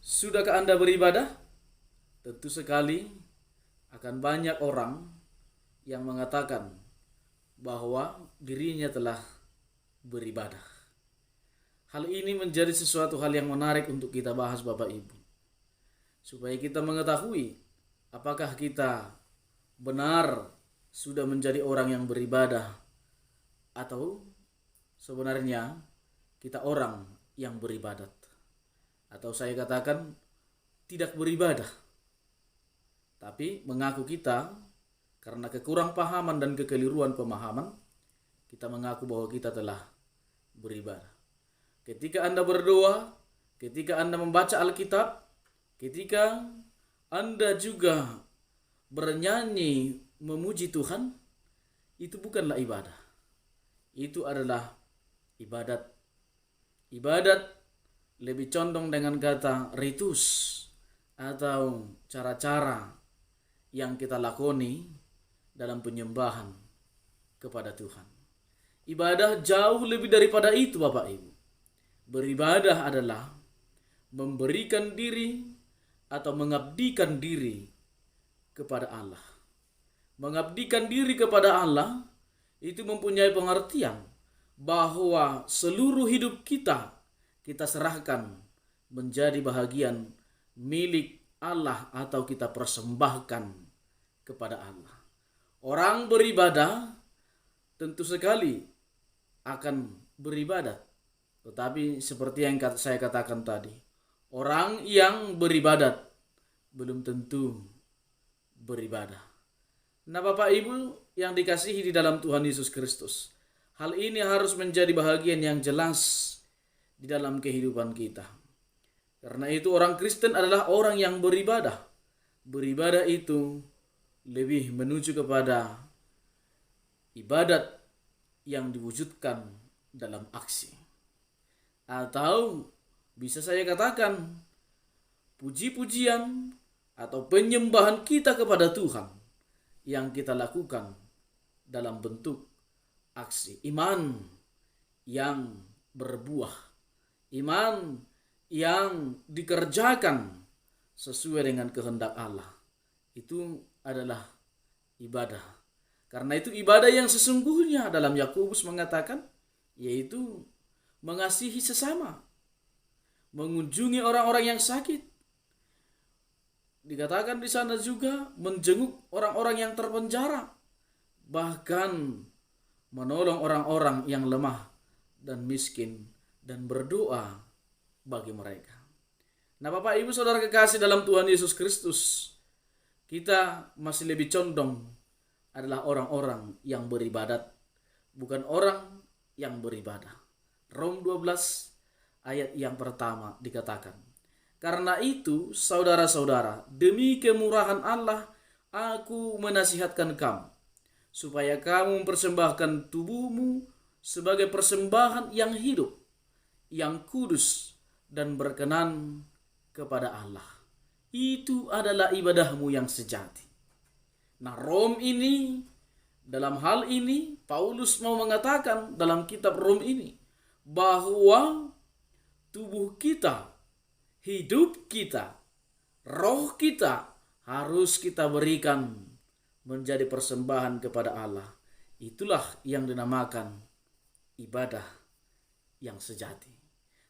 Sudahkah Anda beribadah? Tentu sekali akan banyak orang yang mengatakan bahwa dirinya telah beribadah. Hal ini menjadi sesuatu hal yang menarik untuk kita bahas Bapak Ibu. Supaya kita mengetahui apakah kita benar sudah menjadi orang yang beribadah atau sebenarnya kita orang yang beribadat. Atau saya katakan tidak beribadah. Tapi mengaku kita karena kekurang pahaman dan kekeliruan pemahaman, kita mengaku bahwa kita telah beribadah. Ketika Anda berdoa, ketika Anda membaca Alkitab, ketika Anda juga bernyanyi memuji Tuhan, itu bukanlah ibadah. Itu adalah ibadat. Ibadat lebih condong dengan kata ritus atau cara-cara yang kita lakoni dalam penyembahan kepada Tuhan. Ibadah jauh lebih daripada itu Bapak Ibu. Beribadah adalah memberikan diri atau mengabdikan diri kepada Allah. Mengabdikan diri kepada Allah itu mempunyai pengertian bahwa seluruh hidup kita serahkan menjadi bahagian milik Allah atau kita persembahkan kepada Allah. Orang beribadah tentu sekali akan beribadat. Tetapi seperti yang saya katakan tadi, orang yang beribadat belum tentu beribadah. Nah Bapak Ibu yang dikasihi di dalam Tuhan Yesus Kristus, hal ini harus menjadi bahagian yang jelas di dalam kehidupan kita. Karena itu orang Kristen adalah orang yang beribadah. Beribadah itu lebih menuju kepada ibadat yang diwujudkan dalam aksi. Atau bisa saya katakan puji-pujian atau penyembahan kita kepada Tuhan yang kita lakukan dalam bentuk aksi iman yang berbuah, iman yang dikerjakan sesuai dengan kehendak Allah. Itu adalah ibadah. Karena itu ibadah yang sesungguhnya dalam Yakobus mengatakan yaitu mengasihi sesama, mengunjungi orang-orang yang sakit. Dikatakan di sana juga menjenguk orang-orang yang terpenjara, bahkan menolong orang-orang yang lemah dan miskin dan berdoa bagi mereka. Nah, Bapak Ibu Saudara kekasih dalam Tuhan Yesus Kristus, kita masih lebih condong adalah orang-orang yang beribadat, bukan orang yang beribadah. Rom 12 ayat yang pertama dikatakan, karena itu saudara-saudara, demi kemurahan Allah aku menasihatkan kamu supaya kamu mempersembahkan tubuhmu sebagai persembahan yang hidup, yang kudus dan berkenan kepada Allah. Itu adalah ibadahmu yang sejati. Nah, Rom ini, dalam hal ini Paulus mau mengatakan dalam kitab Rom ini bahwa tubuh kita, hidup kita, roh kita harus kita berikan menjadi persembahan kepada Allah. Itulah yang dinamakan ibadah yang sejati.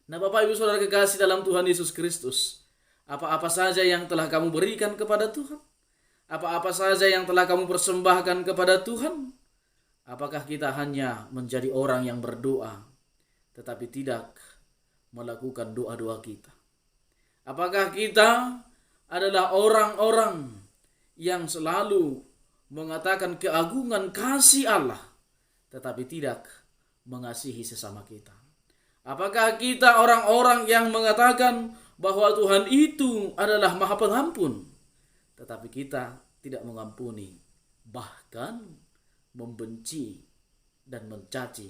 Nah Bapak Ibu Saudara kekasih dalam Tuhan Yesus Kristus, apa-apa saja yang telah kamu berikan kepada Tuhan? Apa-apa saja yang telah kamu persembahkan kepada Tuhan? Apakah kita hanya menjadi orang yang berdoa tetapi tidak melakukan doa-doa kita? Apakah kita adalah orang-orang yang selalu mengatakan keagungan kasih Allah tetapi tidak mengasihi sesama kita? Apakah kita orang-orang yang mengatakan bahwa Tuhan itu adalah Maha Pengampun tetapi kita tidak mengampuni, bahkan membenci dan mencaci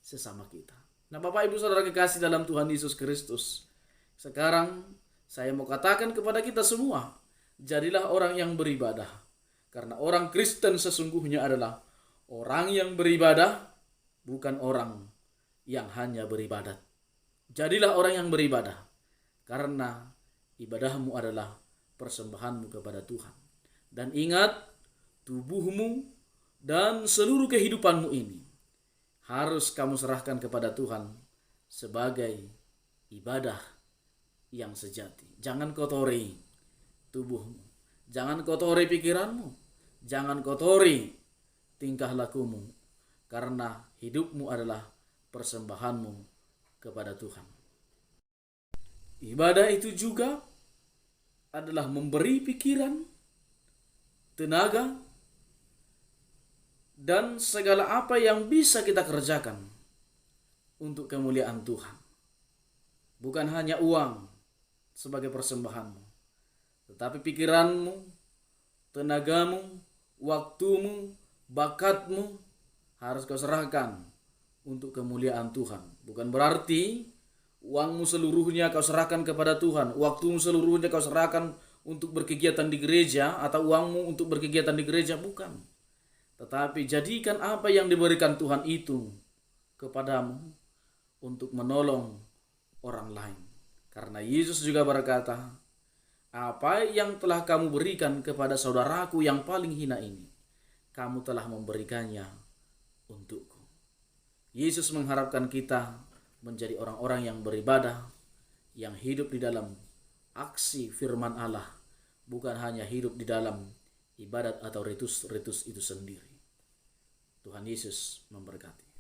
sesama kita? Nah Bapak Ibu Saudara kekasih dalam Tuhan Yesus Kristus, sekarang saya mau katakan kepada kita semua, jadilah orang yang beribadah. Karena orang Kristen sesungguhnya adalah orang yang beribadah, bukan orang yang hanya beribadat. Jadilah orang yang beribadah, karena ibadahmu adalah persembahanmu kepada Tuhan. Dan ingat, tubuhmu dan seluruh kehidupanmu ini harus kamu serahkan kepada Tuhan sebagai ibadah yang sejati. Jangan kotori tubuhmu, jangan kotori pikiranmu, jangan kotori tingkah lakumu, karena hidupmu adalah persembahanmu kepada Tuhan. Ibadah itu juga adalah memberi pikiran, tenaga, dan segala apa yang bisa kita kerjakan untuk kemuliaan Tuhan. Bukan hanya uang sebagai persembahanmu, tetapi pikiranmu, tenagamu, waktumu, bakatmu harus kau serahkan untuk kemuliaan Tuhan. Bukan berarti uangmu seluruhnya kau serahkan kepada Tuhan, waktumu seluruhnya kau serahkan untuk berkegiatan di gereja, atau uangmu untuk berkegiatan di gereja, bukan. Tetapi jadikan apa yang diberikan Tuhan itu kepadamu untuk menolong orang lain. Karena Yesus juga berkata, apa yang telah kamu berikan kepada saudaraku yang paling hina ini, kamu telah memberikannya untukku. Yesus mengharapkan kita menjadi orang-orang yang beribadah, yang hidup di dalam aksi firman Allah, bukan hanya hidup di dalam ibadat atau ritus-ritus itu sendiri. Tuhan Yesus memberkati.